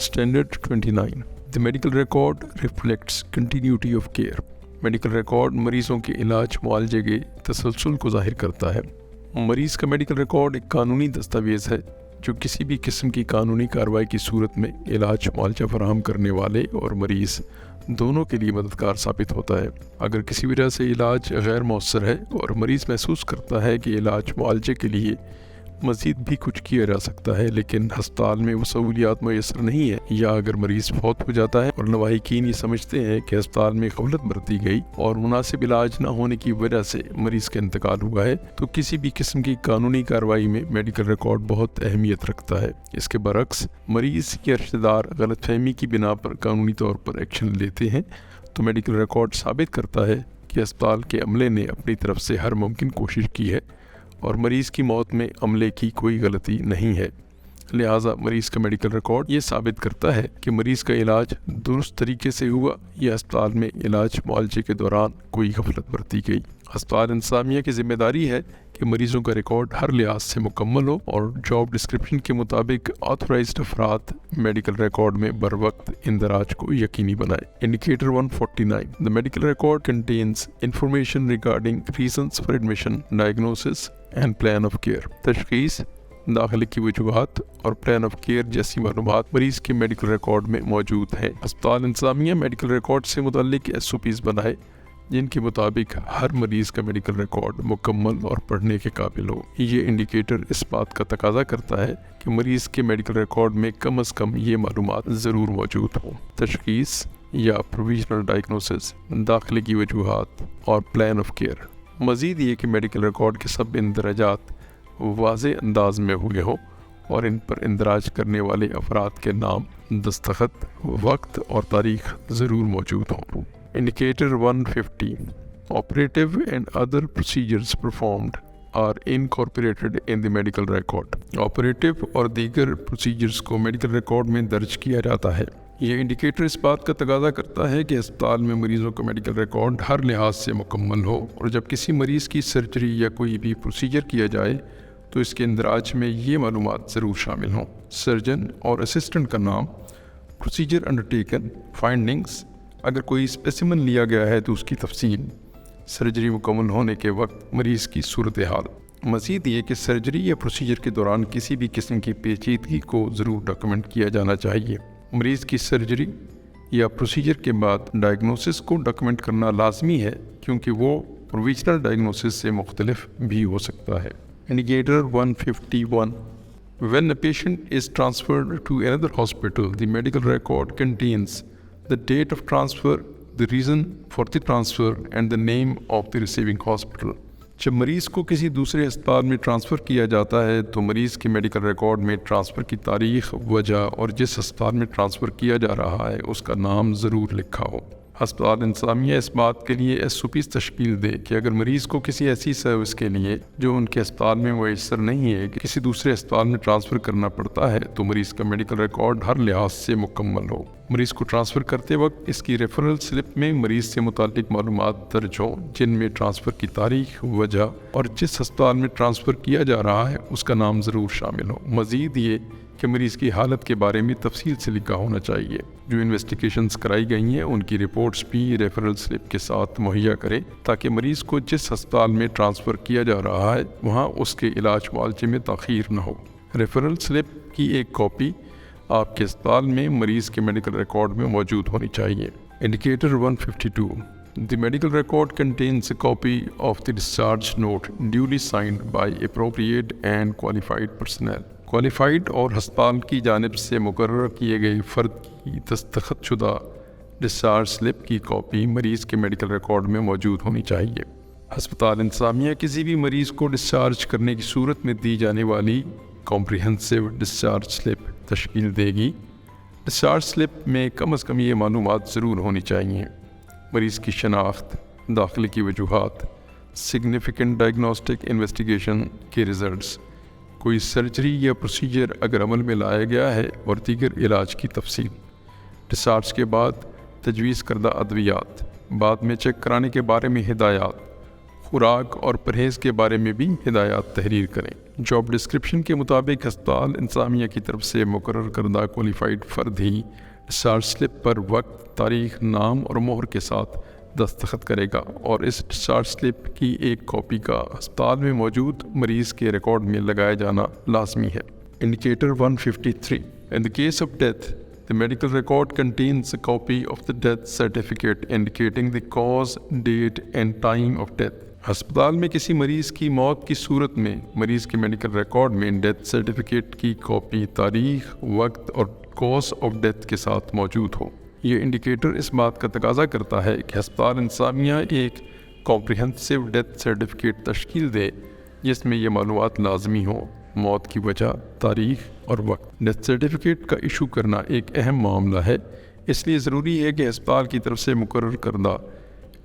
Standard 29. The medical record reflects continuity of care. Medical record मरीज़ों के इलाज मुआलजे के तसलसल को ज़ाहिर करता है। मरीज़ का मेडिकल रिकॉर्ड एक कानूनी दस्तावेज़ है जो किसी भी किस्म की कानूनी कार्रवाई की सूरत में इलाज मुआलजा फराहम करने वाले और मरीज़ दोनों के लिए मददगार साबित होता है। अगर किसी वजह से इलाज गैर मौसर है और मरीज़ महसूस करता है कि इलाज मुआलजे के लिए मज़ीद भी कुछ किया जा सकता है लेकिन हस्पताल में वो सहूलियात मैसर नहीं है, या अगर मरीज़ फौत हो जाता है और लवाहिकीन ये समझते हैं कि हस्पताल में गफलत बरती गई और मुनासिब इलाज न होने की वजह से मरीज़ का इंतकाल हुआ है, तो किसी भी किस्म की कानूनी कार्रवाई में मेडिकल रिकॉर्ड बहुत अहमियत रखता है। इसके बरक्स मरीज़ या रिश्तेदार गलतफहमी की बिना पर कानूनी तौर पर एक्शन लेते हैं तो मेडिकल रिकॉर्ड साबित करता है कि अस्पताल के अमले ने अपनी तरफ से हर मुमकिन कोशिश की है और मरीज़ की मौत में अमले की कोई गलती नहीं है। लिहाजा मरीज़ का मेडिकल रिकॉर्ड ये साबित करता है कि मरीज़ का इलाज दुरुस्त तरीके से हुआ या अस्पताल में इलाज मुआलजे के दौरान कोई गफलत बरती गई। अस्पताल इंतज़ामिया की जिम्मेदारी है कि मरीज़ों का रिकॉर्ड हर लिहाज से मुकम्मल हो और जॉब डिस्क्रिप्शन के मुताबिक ऑथराइज्ड अफराद मेडिकल रिकॉर्ड में बर वक्त इंदराज को यकीनी बनाए। Indicator 149. The medical record contains information regarding reasons for admission, diagnosis and plan of care. तशखीस, दाखिले की वजूहात और प्लान ऑफ केयर जैसी मालूमात मरीज़ के मेडिकल रिकॉर्ड में मौजूद हैं। अस्पताल इंतज़ामिया मेडिकल रिकॉर्ड से मुतल्लिक SOPs बनाए जिनके मुताबिक हर मरीज़ का मेडिकल रिकॉर्ड मुकम्मल और पढ़ने के काबिल हो। ये इंडिकेटर इस बात का तकाजा करता है कि मरीज़ के मेडिकल रिकॉर्ड में कम अज़ कम ये मालूमात ज़रूर मौजूद हों। तशखीस या प्रोविजनल डायग्नोसिस, दाखिले की वजूहात और प्लान ऑफ केयर। मज़ीद ये कि मेडिकल रिकॉर्ड के सब इंदराजात वाज़े अंदाज में हुए हों और इन पर इंदराज करने वाले अफराद के नाम, दस्तखत, वक्त और तारीख़ ज़रूर मौजूद हों। Indicator 150. Operative and other procedures performed are incorporated in the medical record. Operative और दीगर procedures को मेडिकल रिकॉर्ड में दर्ज किया जाता है। ये इंडिकेटर इस बात का तकाजा करता है कि अस्पताल में मरीज़ों का मेडिकल रिकॉर्ड हर लिहाज से मुकम्मल हो और जब किसी मरीज़ की सर्जरी या कोई भी प्रोसीजर किया जाए तो इसके इंदराज में ये मालूमात ज़रूर शामिल हों। सर्जन और असिस्टेंट का नाम, प्रोसीजर अंडरटेकन, फाइंडिंग्स, अगर कोई स्पेसिमन लिया गया है तो उसकी तफसील, सर्जरी मुकम्मल होने के वक्त मरीज़ की सूरत हाल। मज़ीद ये कि सर्जरी या प्रोसीजर के दौरान किसी भी किस्म की पेचीदगी को ज़रूर डॉक्यूमेंट किया जाना चाहिए। मरीज़ की सर्जरी या प्रोसीजर के बाद डायग्नोसिस को डॉक्यूमेंट करना लाजमी है क्योंकि वो प्रोविजनल डायग्नोसिस से मुख्तलिफ भी हो सकता है। Indicator 151. When a patient is transferred to another hospital, the medical record contains the date of transfer, the reason for the transfer and the name of the receiving hospital. जब मरीज़ को किसी दूसरे अस्पताल में ट्रांसफ़र किया जाता है तो मरीज़ के मेडिकल रिकॉर्ड में ट्रांसफ़र की तारीख़, वजह और जिस अस्पताल में ट्रांसफ़र किया जा रहा है उसका नाम ज़रूर लिखा हो। अस्पताल इंतज़ामिया इस बात के लिए SOPs तश्कील दे कि अगर मरीज़ को किसी ऐसी सर्विस के लिए जो उनके अस्पताल में मैसर नहीं है कि किसी दूसरे अस्पताल में ट्रांसफ़र करना पड़ता है तो मरीज़ का मेडिकल रिकॉर्ड हर लिहाज से मुकम्मल हो। मरीज़ को ट्रांसफ़र करते वक्त इसकी रेफरल स्लिप में मरीज़ से मुताल्लिक मालूमात दर्ज हों जिनमें ट्रांसफ़र की तारीख़, वजह और जिस अस्पताल में ट्रांसफ़र किया जा रहा है उसका नाम ज़रूर शामिल हो। मज़ीद ये कि मरीज़ की हालत के बारे में तफसील से लिखा होना चाहिए। जो इन्वेस्टिगेशंस कराई गई हैं उनकी रिपोर्ट्स भी रेफरल स्लिप के साथ मुहैया करें ताकि मरीज़ को जिस अस्पताल में ट्रांसफ़र किया जा रहा है वहाँ उसके इलाज मुआलजे में ताख़ीर न हो। रेफरल स्लिप की एक कॉपी आपके अस्पताल में मरीज़ के मेडिकल रिकॉर्ड में मौजूद होनी चाहिए। Indicator 152. The medical record contains a copy of the discharge note duly signed by appropriate and qualified personnel. Qualified और हस्पताल की जानिब से मुकर्रर किए गए फ़र्द की दस्तखत शुदा डिस्चार्ज स्लिप की कॉपी मरीज़ के मेडिकल रिकॉर्ड में मौजूद होनी चाहिए। हस्पताल इंतज़ामिया किसी भी मरीज़ को डिस्चार्ज करने की सूरत में दी जाने वाली कॉम्प्रिहेंसिव डिस्चार्ज स्लिप तश्कील देगी। डिस्चार्ज स्लिप में कम अज़ कम ये मालूमात ज़रूर होनी चाहिए: मरीज़ की शनाख्त, दाखिले की वजूहात, सिग्निफिकेंट डायग्नोस्टिक इन्वेस्टिगेशन के रिज़ल्ट्स, कोई सर्जरी या प्रोसीजर अगर अमल में लाया गया है और दीगर इलाज की तफसील, डिस्चार्ज के बाद तजवीज़ करदा अद्वियात, बाद में चेक कराने के बारे में हिदायत, خوراک اور پرہیز کے بارے میں بھی ہدایات تحریر کریں۔ جاب ڈسکرپشن کے مطابق ہسپتال انتظامیہ کی طرف سے مقرر کردہ کوالیفائڈ فرد ہی ڈسچارج سلپ پر وقت، تاریخ، نام اور مہر کے ساتھ دستخط کرے گا، اور اس ڈسچارج سلپ کی ایک کاپی کا ہسپتال میں موجود مریض کے ریکارڈ میں لگایا جانا لازمی ہے۔ Indicator 153. In the case of death, the medical record contains a copy of the death certificate indicating the cause, date and time of death. ہسپتال میں کسی مریض کی موت کی صورت میں مریض کے میڈیکل ریکارڈ میں ڈیتھ سرٹیفکیٹ کی کاپی تاریخ، وقت اور کاز آف ڈیتھ کے ساتھ موجود ہو۔ یہ انڈیکیٹر اس بات کا تقاضا کرتا ہے کہ ہسپتال انتظامیہ ایک کمپریہنسو ڈیتھ سرٹیفکیٹ تشکیل دے جس میں یہ معلومات لازمی ہوں: موت کی وجہ، تاریخ اور وقت۔ ڈیتھ سرٹیفکیٹ کا ایشو کرنا ایک اہم معاملہ ہے، اس لیے ضروری ہے کہ ہسپتال کی طرف سے مقرر کردہ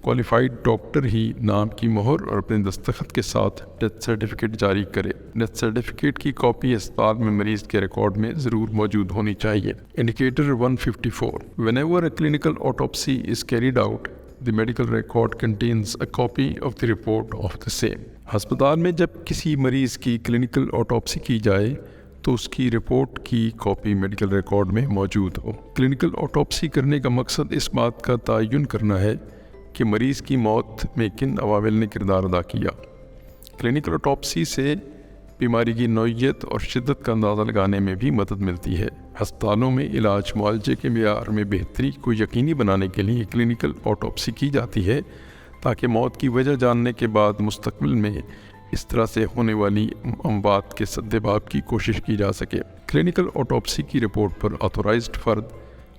کوالیفائڈ ڈاکٹر ہی نام کی مہر اور اپنے دستخط کے ساتھ ڈیتھ سرٹیفکیٹ جاری کرے۔ ڈیتھ سرٹیفکیٹ کی کاپی ہسپتال میں مریض کے ریکارڈ میں ضرور موجود ہونی چاہیے۔ Indicator 154. Whenever a clinical autopsy is carried out, the medical record contains a copy of the report of the same. ہسپتال میں جب کسی مریض کی کلینکل آٹوپسی کی جائے تو اس کی رپورٹ کی کاپی میڈیکل ریکارڈ میں موجود ہو۔ کلینکل آٹوپسی کرنے کا مقصد اس بات کا تعین کرنا ہے کہ مریض کی موت میں کن عوامل نے کردار ادا کیا۔ کلینکل آٹوپسی سے بیماری کی نوعیت اور شدت کا اندازہ لگانے میں بھی مدد ملتی ہے۔ ہسپتالوں میں علاج معالجے کے معیار میں بہتری کو یقینی بنانے کے لیے کلینکل آٹوپسی کی جاتی ہے تاکہ موت کی وجہ جاننے کے بعد مستقبل میں اس طرح سے ہونے والی اموات کے سدباب کی کوشش کی جا سکے۔ کلینکل آٹوپسی کی رپورٹ پر آتھورائزڈ فرد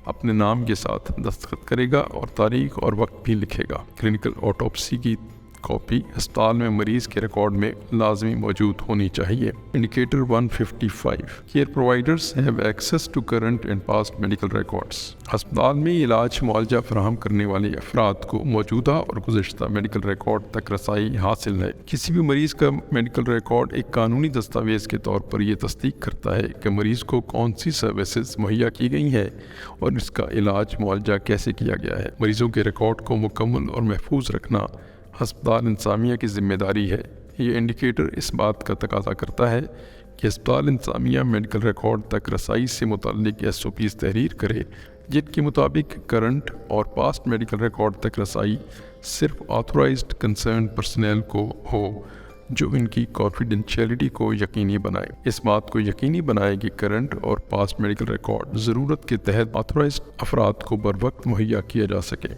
اپنے نام کے ساتھ دستخط کرے گا اور تاریخ اور وقت بھی لکھے گا۔ کلینکل آٹوپسی کی کاپی ہسپتال میں مریض کے ریکارڈ میں لازمی موجود ہونی چاہیے۔ Indicator 155. Care providers have access to current and past medical records. ہسپتال میں علاج معالجہ فراہم کرنے والے افراد کو موجودہ اور گزشتہ میڈیکل ریکارڈ تک رسائی حاصل ہے۔ کسی بھی مریض کا میڈیکل ریکارڈ ایک قانونی دستاویز کے طور پر یہ تصدیق کرتا ہے کہ مریض کو کون سی سروسز مہیا کی گئی ہیں اور اس کا علاج معالجہ کیسے کیا گیا ہے۔ مریضوں کے ریکارڈ کو مکمل اور محفوظ رکھنا ہسپتال انتظامیہ کی ذمہ داری ہے۔ یہ انڈیکیٹر اس بات کا تقاضا کرتا ہے کہ ہسپتال انتظامیہ میڈیکل ریکارڈ تک رسائی سے متعلق SOPs تحریر کرے جن کے مطابق کرنٹ اور پاسٹ میڈیکل ریکارڈ تک رسائی صرف آتھورائزڈ کنسرن پرسنل کو ہو جو ان کی کانفیڈینشیلٹی کو یقینی بنائے۔ اس بات کو یقینی بنائے کہ کرنٹ اور پاسٹ میڈیکل ریکارڈ ضرورت کے تحت آتھورائزڈ افراد کو بروقت مہیا کیا جا سکے۔